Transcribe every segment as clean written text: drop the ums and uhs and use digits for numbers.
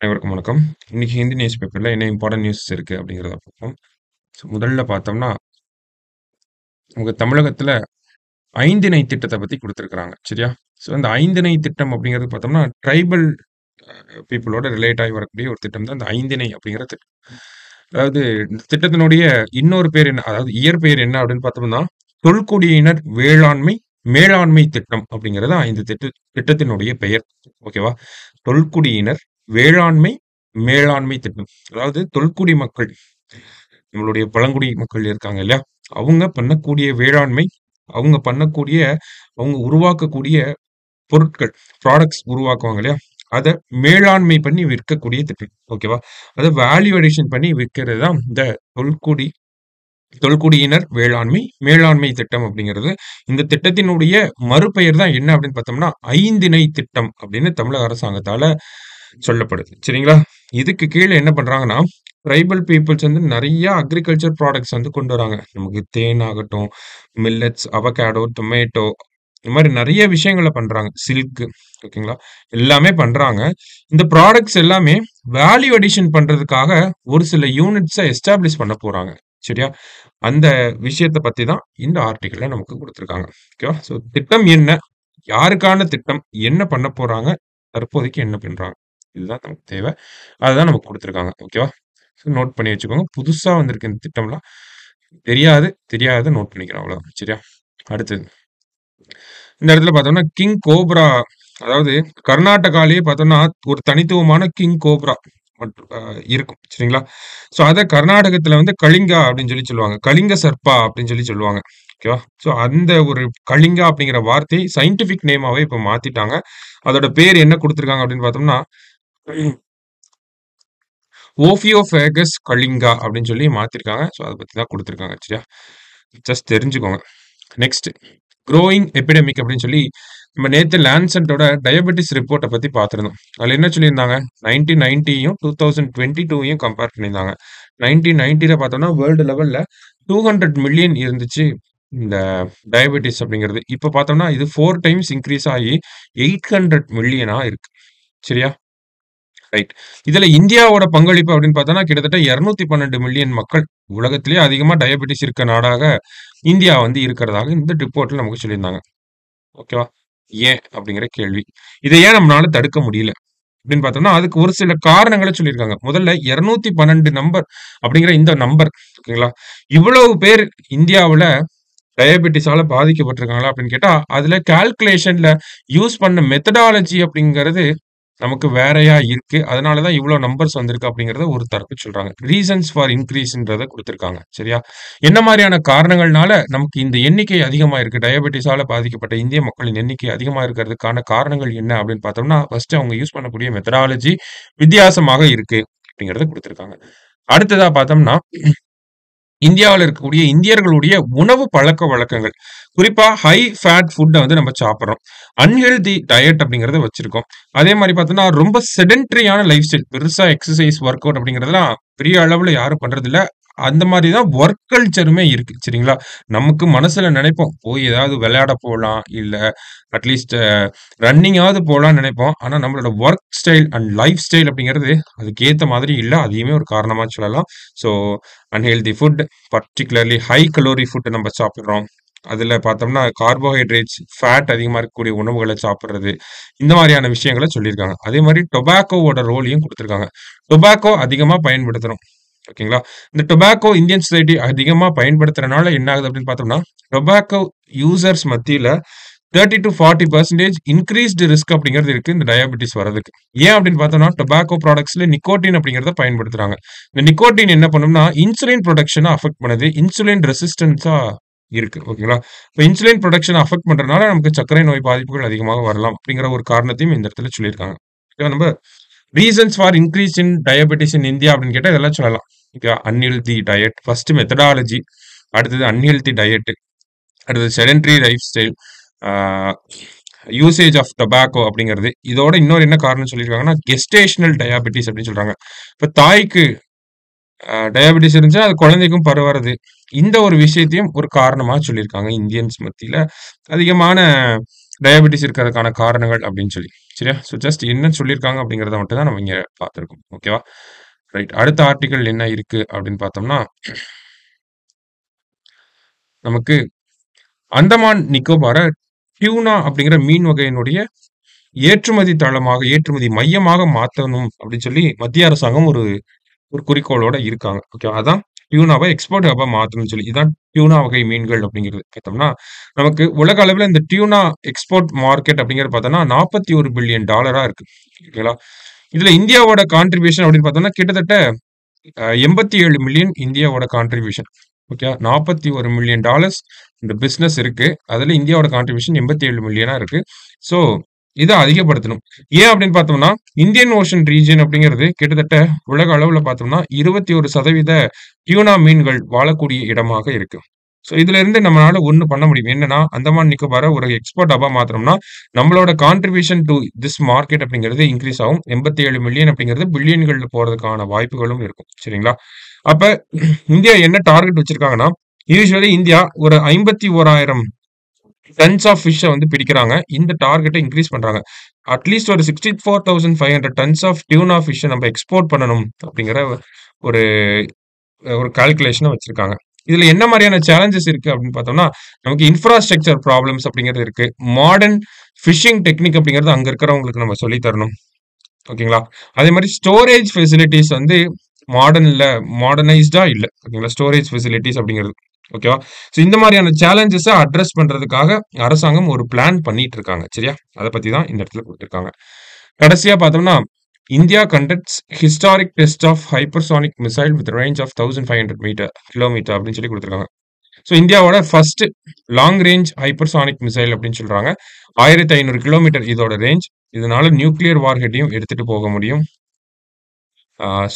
அனைவருக்கும் வணக்கம். இன்னைக்கு ஹிந்தி நியூஸ் பேப்பர்ல என்ன இம்பார்ட்டன்ட் நியூஸ் இருக்கு அப்படிங்கிறத பார்ப்போம். முதல்ல பார்த்தோம்னா, நமக்கு தமிழகத்துல 5 இணை திட்டத்த பத்தி குடுத்திருக்காங்க. சரியா? அந்த 5 இணை திட்டம் அப்படிங்கிறது பார்த்தோம்னா, ட்ரைபல் பீப்பிளோட ரிலேட் ஆகி வரக்கூடிய ஒரு திட்டம் தான் இந்த 5 இணை அப்படிங்கிற திட்டம். அதாவது இந்த திட்டத்தினுடைய இன்னொரு பேர் என்ன? அதாவது இயற்பெயர் என்ன அப்படின்னு பார்த்தோம்னா, தொல்குடியினர் வேளாண்மை மேலாண்மை திட்டம் அப்படிங்கிறது தான் இந்த திட்டத்தினுடைய பெயர். ஓகேவா? தொல்குடியினர் வேளாண்மை மேலாண்மை திட்டம். அதாவது தொல்குடி மக்கள், நம்மளுடைய பழங்குடி மக்கள் இருக்காங்க இல்லையா? அவங்க பண்ணக்கூடிய வேளாண்மை, அவங்க பண்ணக்கூடிய அவங்க உருவாக்கக்கூடிய பொருட்கள், ப்ராடக்ட்ஸ் உருவாக்குவாங்க இல்லையா? அத மேலாண்மை பண்ணி விற்கக்கூடிய திட்டம். ஓகேவா? அத வேல்யூ அடிஷன் பண்ணி விற்கிறது தான் இந்த தொல்குடி தொல்குடியினர் வேளாண்மை மேலாண்மை திட்டம் அப்படிங்கிறது. இந்த திட்டத்தினுடைய மறுபெயர் தான் என்ன அப்படின்னு பார்த்தோம்னா, 5 திட்டம் அப்படின்னு தமிழக அரசாங்கத்தால சொல்லப்படுது. சரிங்களா? இதுக்கு கீழ என்ன பண்றாங்கன்னா, ட்ரைபல் பீப்பிள்ஸ் வந்து நெறைய அக்ரிகல்ச்சர் ப்ராடக்ட்ஸ் வந்து கொண்டு வராங்க. நமக்கு தேன் ஆகட்டும், மில்லட்ஸ், அவகாடோ, டொமேட்டோ இந்த மாரி நெறைய விஷயங்கள பண்றாங்க. சில்க் ஓகேங்களா? எல்லாமே பண்றாங்க. இந்த ப்ராடக்ட்ஸ் எல்லாமே வேல்யூ அடிஷன் பண்றதுக்காக ஒரு சில யூனிட்ஸ எஸ்டாப்ளிஷ் பண்ண போறாங்க. சரியா? அந்த விஷயத்த பத்தி தான் இந்த ஆர்டிக்கிள்ல நமக்கு குடுத்திருக்காங்க. ஓகேவா? திட்டம் என்ன? யாருக்கான திட்டம்? என்ன பண்ண போறாங்க? தற்போதைக்கு என்ன பண்றாங்க? இதுதான் நமக்கு தேவை. அதுதான் நமக்கு குடுத்திருக்காங்க. ஓகேவா? நோட் பண்ணி வச்சுக்கோங்க. புதுசா வந்திருக்கு இந்த திட்டம்லாம். தெரியாத நோட் பண்ணிக்கிறேன் அவ்வளவுதான். சரியா? அடுத்தது. இந்த இடத்துல பார்த்தோம்னா, கிங் கோப்ரா அதாவது கர்நாடகாலயே பார்த்தோம்னா, ஒரு தனித்துவமான கிங் கோப்ரா இருக்கும். சரிங்களா? அத கர்நாடகத்துல வந்து கலிங்கா அப்படின்னு சொல்லுவாங்க. கலிங்க சர்ப்பா அப்படின்னு சொல்லுவாங்க. ஓகேவா? அந்த ஒரு கலிங்கா அப்படிங்கிற வார்த்தை சயின்டிஃபிக் நேமாவே இப்ப மாத்திட்டாங்க. அதோட பேர் என்ன குடுத்திருக்காங்க அப்படின்னு பார்த்தோம்னா, ஓஃபியோஃபேகஸ் கலிங்கா அப்படின்னு சொல்லி மாத்திருக்காங்க. அத பத்தி தான் குடுத்திருக்காங்க. சரியா? ஜஸ்ட் தெரிஞ்சுக்கோங்க. நெக்ஸ்ட் குரோயிங் எபிடெமிக் அப்படின்னு சொல்லி நம்ம நேத்து லான்செட்டோட டயபெட்டிஸ் ரிப்போர்ட்ட பத்தி பார்த்திருந்தோம். அதுல என்ன சொல்லியிருந்தாங்க? 1990யும் 2022யும் கம்பேர் பண்ணியிருந்தாங்க. 1990ல பார்த்தோம்னா வேர்ல்டு லெவல்ல 200 மில்லியன் இருந்துச்சு இந்த டயபெட்டிஸ் அப்படிங்கிறது. இப்ப பார்த்தோம்னா இது 4 டைம்ஸ் இன்கிரீஸ் ஆகி 800 மில்லியனா இருக்கு. சரியா? ரைட். இதுல இந்தியாவோட பங்களிப்பு அப்படின்னு பார்த்தோம்னா, கிட்டத்தட்ட 212 மில்லியன் மக்கள். உலகத்திலேயே அதிகமா டயபெட்டிஸ் இருக்க நாடாக இந்தியா வந்து இருக்கிறதாக இந்த ரிப்போர்ட்ல நமக்கு சொல்லியிருந்தாங்க. ஓகேவா? ஏன்? அப்படிங்கிற கேள்வி. இத ஏன் நம்மனால தடுக்க முடியல? அப்படின்னு பார்த்தோம்னா, அதுக்கு ஒரு சில காரணங்கள சொல்லியிருக்காங்க. முதல்ல 212 நம்பர் அப்படிங்கிற இந்த நம்பர் ஓகேங்களா? இவ்வளவு பேர் இந்தியாவுல டயபெட்டிஸால பாதிக்கப்பட்டிருக்காங்களா அப்படின்னு கேட்டா, அதுல கால்குலேஷன்ல யூஸ் பண்ண மெத்தடாலஜி அப்படிங்கிறது நமக்கு வேறையா இருக்கு. அதனால தான் இவ்ளோ நம்பர்ஸ் வந்திருக்கு அப்படிங்கிறத ஒரு தரப்பு சொல்றாங்க. ரீசன்ஸ் ஃபார் இன்கிரீஸ்ன்றத குடுத்திருக்காங்க. சரியா? என்ன மாரியான காரணங்கள்னால நமக்கு இந்த எண்ணிக்கை அதிகமா இருக்கு? டயபெட்டிஸால பாதிக்கப்பட்ட இந்திய மக்களின் எண்ணிக்கை அதிகமா இருக்கிறதுக்கான காரணங்கள் என்ன அப்படின்னு பார்த்தோம்னா, ஃபர்ஸ்ட் அவங்க யூஸ் பண்ணக்கூடிய மெத்தடாலஜி வித்தியாசமாக இருக்கு அப்படிங்கிறத குடுத்திருக்காங்க. அடுத்ததா பார்த்தோம்னா இந்தியாவுல இருக்கக்கூடிய இந்தியர்களுடைய உணவு பழக்கவழக்கங்கள். குறிப்பா ஹை ஃபேட் ஃபுட்ட வந்து நம்ம சாப்பிடுறோம். அன்ஹெல்தி டயட் அப்படிங்கிறத வச்சிருக்கோம். அதே மாரி பார்த்தோம்னா, ரொம்ப செடென்டரியான லைஃப் ஸ்டைல். பெருசா எக்சர்சைஸ், வொர்க் அவுட் அப்படிங்கிறதெல்லாம் பெரிய அளவுல யாரும் பண்றதில்ல. அந்த மாரி தான் வொர்க் கல்ச்சருமே இருக்கு. சரிங்களா? நமக்கு மனசுல நெனைப்போம். போய் ஏதாவது விளையாட போலாம். இல்ல அட்லீஸ்ட் ரன்னிங்காவது போலான்னு நெனைப்போம். ஆனா நம்மளோட work style and life style அப்படிங்கிறது அதுக்கு ஏத்த மாதிரி இல்ல. அதையுமே ஒரு காரணமா சொல்லலாம். So unhealthy food, particularly high calorie food நம்ம சாப்பிடுறோம். அதுல பார்த்தோம்னா கார்போஹைட்ரேட்ஸ், ஃபேட் அதிகமா இருக்கக்கூடிய உணவுகள சாப்பிடுறது. இந்த மாரியான விஷயங்கள சொல்லியிருக்காங்க. அதே மாரி டொபாக்கோவோட ரோலையும் குடுத்திருக்காங்க. டொபாக்கோ அதிகமா பயன்படுத்துறோம். ஓகேங்களா? இந்த டொபாக்கோ இந்தியன் சொசைட்டி அதிகமா பயன்படுத்துறனால என்ன ஆகுது அப்படின்னு பார்த்தோம்னா, டொபாக்கோ யூசர்ஸ் மத்தியில 30-40% இன்கிரீஸ்டு ரிஸ்க் அப்படிங்கிறது இருக்கு இந்த டயாபிட்டிஸ் வரதுக்கு. ஏன் அப்படின்னு பார்த்தோம்னா, டொபாக்கோ ப்ராடக்ட்ஸ்ல நிக்கோட்டின் அப்படிங்கிறத பயன்படுத்துறாங்க. இந்த நிக்கோட்டின் என்ன பண்ணும்னா, இன்சுலின் புரொடக்ஷன அஃபெக்ட் பண்ணுது. இன்சுலின் ரெசிஸ்டன்ஸா இருக்கு. ஓகேங்களா? இப்ப இன்சுலின் புரொடக்ஷன அஃபெக்ட் பண்றதுனால நமக்கு சர்க்கரை நோய் பாதிப்புகள் அதிகமாக வரலாம் அப்படிங்கிற ஒரு காரணத்தையும் இந்த இடத்துல சொல்லியிருக்காங்க. ஓகேவா? நம்ம reasons for increase in diabetes in India அப்படின்னு கேட்டா இதெல்லாம் சொல்லலாம். Okay unhealthy diet, first methodology, அடுத்தது அன்ஹெல்தி டயட், அடுத்தது sedentary lifestyle, ah usage of tobacco அப்படிங்கிறது. இதோட இன்னொரு என்ன காரணம் சொல்லியிருக்காங்கன்னா, கெஸ்டேஷனல் டயாபிட்டிஸ் அப்படின்னு சொல்றாங்க. இப்ப தாய்க்கு டயாபிட்டிஸ் இருந்துச்சுன்னா, அது குழந்தைக்கும் பரவுறது. இந்த ஒரு விஷயத்தையும் ஒரு காரணமா சொல்லியிருக்காங்க. இந்தியன்ஸ் மத்தியில அதிகமான டயபெட்டிஸ் இருக்கிறதுக்கான காரணங்கள் அப்படின்னு சொல்லி. சரியா? ஸோ ஜஸ்ட் என்ன சொல்லியிருக்காங்க அப்படிங்கிறத மட்டும் தான் நம்ம இங்க பார்த்துருக்கோம். ஓகேவா? ரைட். அடுத்த ஆர்டிக்கிள் என்ன இருக்கு அப்படின்னு பார்த்தோம்னா, நமக்கு அந்தமான் நிக்கோபார டியூனா அப்படிங்கிற மீன் வகையினுடைய ஏற்றுமதி தளமாக, ஏற்றுமதி மையமாக மாத்தணும் அப்படின்னு சொல்லி மத்திய அரசாங்கம் ஒரு ஒரு குறிக்கோளோட இருக்காங்க. ஓகேவா? அதான் டியூனாவ எக்ஸ்போர்ட் ஹப்பா மாத்தணும்னு சொல்லி. இதான் டியூனா வகை மீன்கள் அப்படிங்கிறது. பார்த்தோம்னா, நமக்கு உலக அளவுல இந்த டியூனா எக்ஸ்போர்ட் மார்க்கெட் அப்படிங்கிறது பார்த்தோம்னா, $41 பில்லியன் இருக்கு. ஓகேங்களா? இதுல இந்தியாவோட கான்ட்ரிபியூஷன் அப்படின்னு பார்த்தோம்னா, கிட்டத்தட்ட 87 மில்லியன் இந்தியாவோட கான்ட்ரிபியூஷன். ஓகே. $41 மில்லியன் இந்த பிசினஸ் இருக்கு. அதுல இந்தியாவோட கான்ட்ரிபியூஷன் 87 மில்லியனா இருக்கு. ஸோ இத அதிகப்படுத்தணும். ஏன் அப்படின்னு பார்த்தோம்னா, இந்தியன் ஓஷன் ரீஜியன் அப்படிங்கிறது கிட்டத்தட்ட உலக அளவுல பார்த்தோம்னா, 21% டியூனா மீன்கள் வாழக்கூடிய இடமாக இருக்கு. ஸோ இதுல இருந்து நம்மளால ஒண்ணு பண்ண முடியும். என்னன்னா, அந்தமான் நிக்கோபார ஒரு எக்ஸ்போர்ட் ஹப்பா மாத்துனோம்னா, நம்மளோட கான்ட்ரிபியூஷன் டூ திஸ் மார்க்கெட் அப்படிங்கிறது இன்கிரீஸ் ஆகும். 87 மில்லியன் அப்படிங்கிறது பில்லியன்கள்ல போறதுக்கான வாய்ப்புகளும் இருக்கும். சரிங்களா? அப்ப இந்தியா என்ன டார்கெட் வச்சிருக்காங்கன்னா, யூசுவலி இந்தியா ஒரு 51,000 டன்ஸ் ஆஃப் ஃபிஷ்ஷ வந்து பிடிக்கிறாங்க. இந்த டார்கெட்ட இன்கிரீஸ் பண்றாங்க. அட்லீஸ்ட் ஒரு 64,500 டன்ஸ் ஆஃப் டியூனா ஃபிஷ்ஷ நம்ம எக்ஸ்போர்ட் பண்ணணும் அப்படிங்கிற ஒரு ஒரு கால்குலேஷன வச்சிருக்காங்க. இதுல என்ன மாரியான சேலஞ்சஸ் இருக்கு அப்படின்னு பார்த்தோம்னா, நமக்கு இன்ஃப்ராஸ்ட்ரக்சர் ப்ராப்ளம்ஸ் அப்படிங்கிறது இருக்கு. மாடர்ன் ஃபிஷிங் டெக்னிக் அப்படிங்கிறது அங்க இருக்கிறவங்களுக்கு நம்ம சொல்லி தரணும். ஓகேங்களா? அதே மாரி ஸ்டோரேஜ் ஃபெசிலிட்டீஸ் வந்து மாடர்னைஸ்டா இல்ல. ஓகேங்களா? ஸ்டோரேஜ் ஃபெசிலிட்டீஸ் அப்படிங்கிறது. ஓகேவா? ஸோ இந்த மாரியான சேலஞ்சஸ அட்ரஸ் பண்றதுக்காக அரசாங்கம் ஒரு பிளான் பண்ணிட்டு இருக்காங்க. சரியா? அத பத்தி தான் இந்த இடத்துல குடுத்திருக்காங்க. கடைசியா பார்த்தோம்னா, India conducts historic test of hypersonic missile with range of 1500 kilometre அப்படின்னு சொல்லி குடுத்திருக்காங்க. ஸோ இந்தியாவோட first long range hypersonic missile அப்படின்னு சொல்றாங்க. 1500 கிலோமீட்டர் இதோட ரேஞ்ச். இதனால நியூக்ளியர் வார்ஹெட்டையும் எடுத்துட்டு போக முடியும்.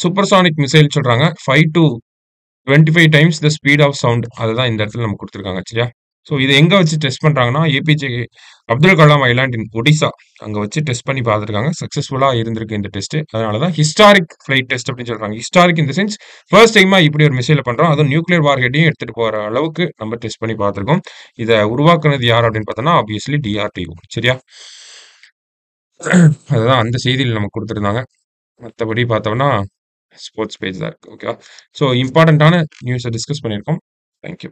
சூப்பர்சானிக் மிசைல் சொல்றாங்க. 5 to 25 times the speed of sound. அதுதான் இந்த இடத்துல நமக்கு குடுத்துருக்காங்க. சரியா? ஸோ இத எங்க வச்சு டெஸ்ட் பண்றாங்கன்னா, ஏபிஜே அப்துல் கலாம் ஐலாண்ட் இன் ஒடிசா. அங்க வச்சு டெஸ்ட் பண்ணி பார்த்துருக்காங்க. சக்சஸ்ஃபுல்லா இருந்திருக்கு இந்த டெஸ்ட். அதனால தான் ஹிஸ்டாரிக் ஃபிளைட் டெஸ்ட் அப்படின்னு சொல்றாங்க. Historic in the sense first டைமா இப்படி ஒரு மிசைல பண்றோம். அதுவும் நியூக்ளியர் வார்ஹெட்டையும் எடுத்துட்டு போற அளவுக்கு நம்ம டெஸ்ட் பண்ணி பார்த்துருக்கோம். இத உருவாக்குனது யார் அப்படின்னு பார்த்தோம்னா, ஆப்வியஸ்லி டிஆர்டிஓ. சரியா? அதுதான் அந்த செய்தியில நமக்கு குடுத்திருந்தாங்க. மத்தபடி பார்த்தோம்னா, ஸ்போர்ட்ஸ் பேஜ் தான் இருக்கு. ஓகேவா? ஸோ இம்பார்ட்டன்ட்டான நியூஸ டிஸ்கஸ் பண்ணியிருக்கோம். Thank you.